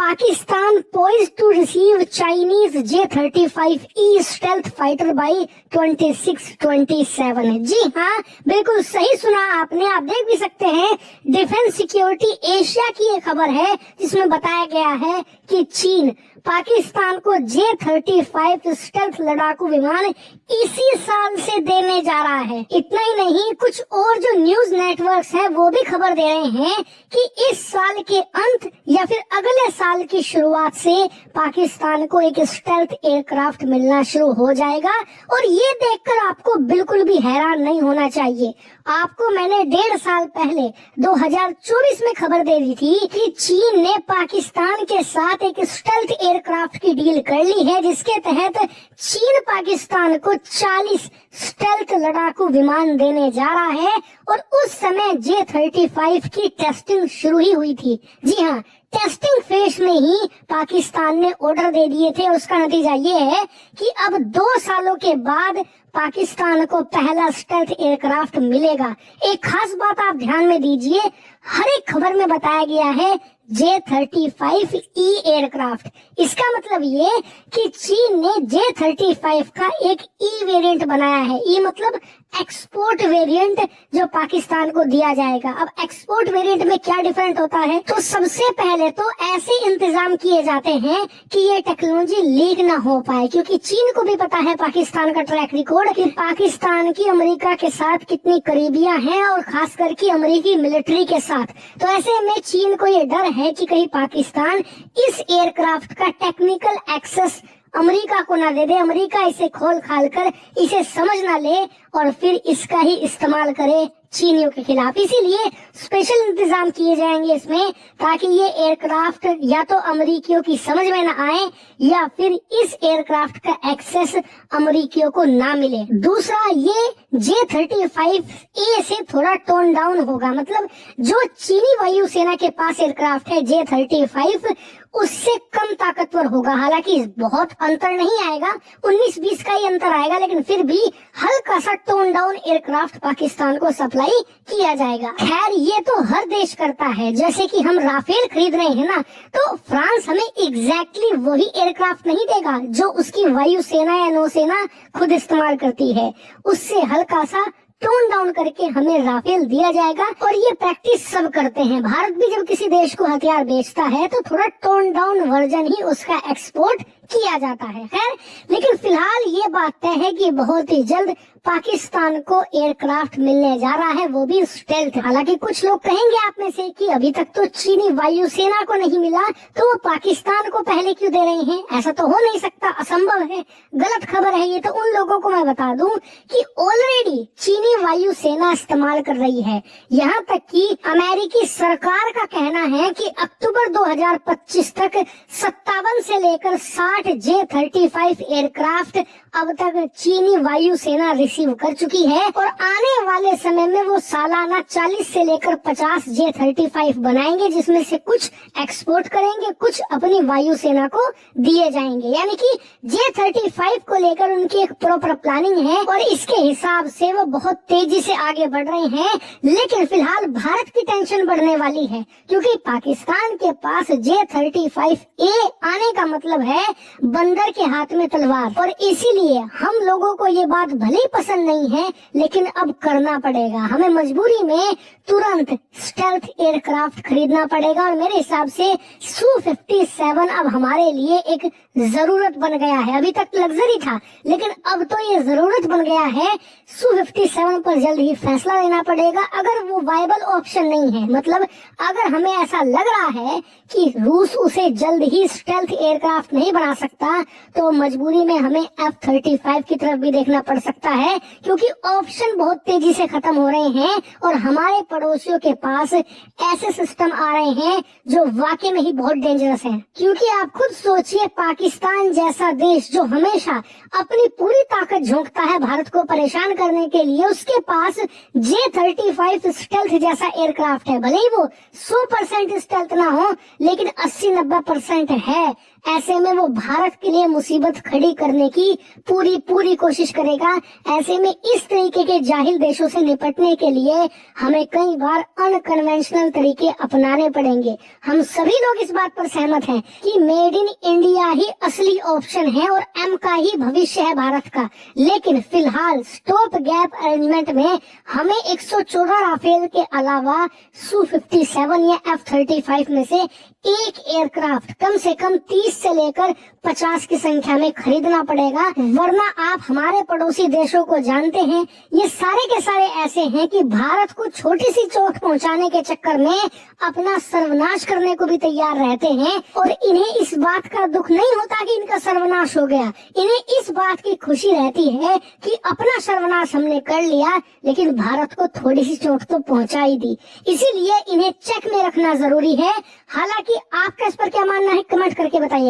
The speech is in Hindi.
Pakistan poised to receive Chinese J-35E stealth fighter by 26-27। जी हाँ, बिल्कुल सही सुना आपने। आप देख भी सकते हैं, डिफेंस सिक्योरिटी एशिया की ये खबर है जिसमें बताया गया है कि चीन पाकिस्तान को J-35 स्टेल्थ लड़ाकू विमान इसी साल से देने जा रहा है। इतना ही नहीं, कुछ और जो न्यूज नेटवर्क्स हैं वो भी खबर दे रहे हैं कि इस साल के अंत या फिर अगले साल की शुरुआत से पाकिस्तान को एक स्टेल्थ एयरक्राफ्ट मिलना शुरू हो जाएगा। और ये देखकर आपको बिल्कुल भी हैरान नहीं होना चाहिए। आपको मैंने 1.5 साल पहले 2024 में खबर दे दी थी कि चीन ने पाकिस्तान के साथ एक स्टेल्थ एयरक्राफ्ट की डील कर ली है, जिसके तहत चीन पाकिस्तान को 40 स्टेल्थ लड़ाकू विमान देने जा रहा है। और उस समय J-35 की टेस्टिंग शुरू ही हुई थी। जी हाँ, टेस्टिंग फेज में ही पाकिस्तान ने ऑर्डर दे दिए थे। उसका नतीजा ये है कि अब 2 सालों के बाद पाकिस्तान को पहला स्टेल्थ एयरक्राफ्ट मिलेगा। एक खास बात आप ध्यान में दीजिए, हर एक खबर में बताया गया है J-35E एयरक्राफ्ट। इसका मतलब ये कि चीन ने J-35 का एक ई वेरिएंट बनाया है। ई मतलब एक्सपोर्ट वेरिएंट, जो पाकिस्तान को दिया जाएगा। अब एक्सपोर्ट वेरिएंट में क्या डिफरेंट होता है, तो सबसे पहले तो ऐसे इंतजाम किए जाते हैं कि ये टेक्नोलॉजी लीक ना हो पाए, क्योंकि चीन को भी पता है पाकिस्तान का ट्रैक रिकॉर्ड कि पाकिस्तान की अमेरिका के साथ कितनी करीबियां हैं, और खास करके अमेरिकी मिलिट्री के साथ। तो ऐसे में चीन को ये डर है कि कहीं पाकिस्तान इस एयरक्राफ्ट का टेक्निकल एक्सेस अमेरिका को ना दे दे, अमेरिका इसे खोल खाल कर इसे समझ ना ले और फिर इसका ही इस्तेमाल करे चीनियों के खिलाफ। इसीलिए स्पेशल इंतजाम किए जाएंगे इसमें, ताकि ये एयरक्राफ्ट या तो अमेरिकियों की समझ में ना आए या फिर इस एयरक्राफ्ट का एक्सेस अमेरिकियों को ना मिले। दूसरा, ये J-35A से थोड़ा टोन डाउन होगा। मतलब जो चीनी वायुसेना के पास एयरक्राफ्ट है J-35, उससे कम ताकतवर होगा। हालांकि बहुत अंतर नहीं आएगा, 19-20 का ही अंतर आएगा, लेकिन फिर भी हल्का सा टोन डाउन एयरक्राफ्ट पाकिस्तान को सप्लाई किया जाएगा। खैर, ये तो हर देश करता है। जैसे कि हम राफेल खरीद रहे हैं ना, तो फ्रांस हमें एग्जैक्टली वही एयरक्राफ्ट नहीं देगा जो उसकी वायुसेना या नौसेना खुद इस्तेमाल करती है। उससे हल्का सा टोन डाउन करके हमें राफेल दिया जाएगा। और ये प्रैक्टिस सब करते हैं। भारत भी जब किसी देश को हथियार बेचता है तो थोड़ा टोन डाउन वर्जन ही उसका एक्सपोर्ट किया जाता है। खैर, लेकिन फिलहाल ये बात तय है कि बहुत ही जल्द पाकिस्तान को एयरक्राफ्ट मिलने जा रहा है, वो भी स्टेल्थ। हालांकि कुछ लोग कहेंगे आप में से कि अभी तक तो चीनी वायुसेना को नहीं मिला, तो वो पाकिस्तान को पहले क्यों दे रहे हैं? ऐसा तो हो नहीं सकता, असंभव है, गलत खबर है ये। तो उन लोगों को मैं बता दूं कि ऑलरेडी चीनी वायुसेना इस्तेमाल कर रही है। यहाँ तक कि अमेरिकी सरकार का कहना है कि अक्टूबर 2025 तक 57 से लेकर 60 J-35 एयरक्राफ्ट अब तक चीनी वायुसेना रिसीव कर चुकी है। और आने वाले समय में वो सालाना 40 से लेकर 50 J-35 बनाएंगे, जिसमें से कुछ एक्सपोर्ट करेंगे, कुछ अपनी वायुसेना को दिए जाएंगे। यानी कि J-35 को लेकर उनकी एक प्रॉपर प्लानिंग है और इसके हिसाब से वो बहुत तेजी से आगे बढ़ रहे हैं। लेकिन फिलहाल भारत की टेंशन बढ़ने वाली है, क्योंकि पाकिस्तान के पास J-35A आने का मतलब है बंदर के हाथ में तलवार। और इसीलिए हम लोगों को ये बात भले ही पसंद नहीं है, लेकिन अब करना पड़ेगा। हमें मजबूरी में तुरंत स्टेल्थ एयरक्राफ्ट खरीदना पड़ेगा। और मेरे हिसाब से Su-57 अब हमारे लिए एक जरूरत बन गया है। अभी तक लग्जरी था, लेकिन अब तो ये जरूरत बन गया है। Su-57 पर जल्द ही फैसला लेना पड़ेगा। अगर वो वायबल ऑप्शन नहीं है, मतलब अगर हमें ऐसा लग रहा है कि रूस उसे जल्द ही स्टेल्थ एयरक्राफ्ट नहीं बना सकता, तो मजबूरी में हमें F-35 की तरफ भी देखना पड़ सकता है, क्योंकि ऑप्शन बहुत तेजी से खत्म हो रहे हैं और हमारे पड़ोसियों के पास ऐसे सिस्टम आ रहे हैं जो वाकई में ही बहुत डेंजरस हैं। क्योंकि आप खुद सोचिए, पाकिस्तान जैसा देश जो हमेशा अपनी पूरी ताकत झोंकता है भारत को परेशान करने के लिए, उसके पास J-35 स्टेल्थ जैसा एयरक्राफ्ट है। भले ही वो 100% स्टेल्थ ना हो, लेकिन 80-90% है। ऐसे में वो भारत के लिए मुसीबत खड़ी करने की पूरी कोशिश करेगा। ऐसे में इस तरीके के जाहिल देशों से निपटने के लिए हमें कई बार अनकन्वेंशनल तरीके अपनाने पड़ेंगे। हम सभी लोग इस बात पर सहमत हैं कि मेड इन इंडिया ही असली ऑप्शन है और एम का ही भविष्य है भारत का। लेकिन फिलहाल स्टॉप गैप अरेंजमेंट में हमें 114 राफेल के अलावा Su-57 या F-35 में से एक एयरक्राफ्ट कम से कम 30 से लेकर 50 की संख्या में खरीदना पड़ेगा, वरना आप हमारे पड़ोसी देशों को जानते हैं, ये सारे के सारे ऐसे हैं कि भारत को छोटी सी चोट पहुंचाने के चक्कर में अपना सर्वनाश करने को भी तैयार रहते हैं। और इन्हें इस बात का दुख नहीं होता कि इनका सर्वनाश हो गया, इन्हें इस बात की खुशी रहती है कि अपना सर्वनाश हमने कर लिया, लेकिन भारत को थोड़ी सी चोट तो पहुंचा ही दी। इसीलिए इन्हें चेक में रखना जरूरी है। हालांकि आपका इस पर क्या मानना है, कमेंट करके बताइए।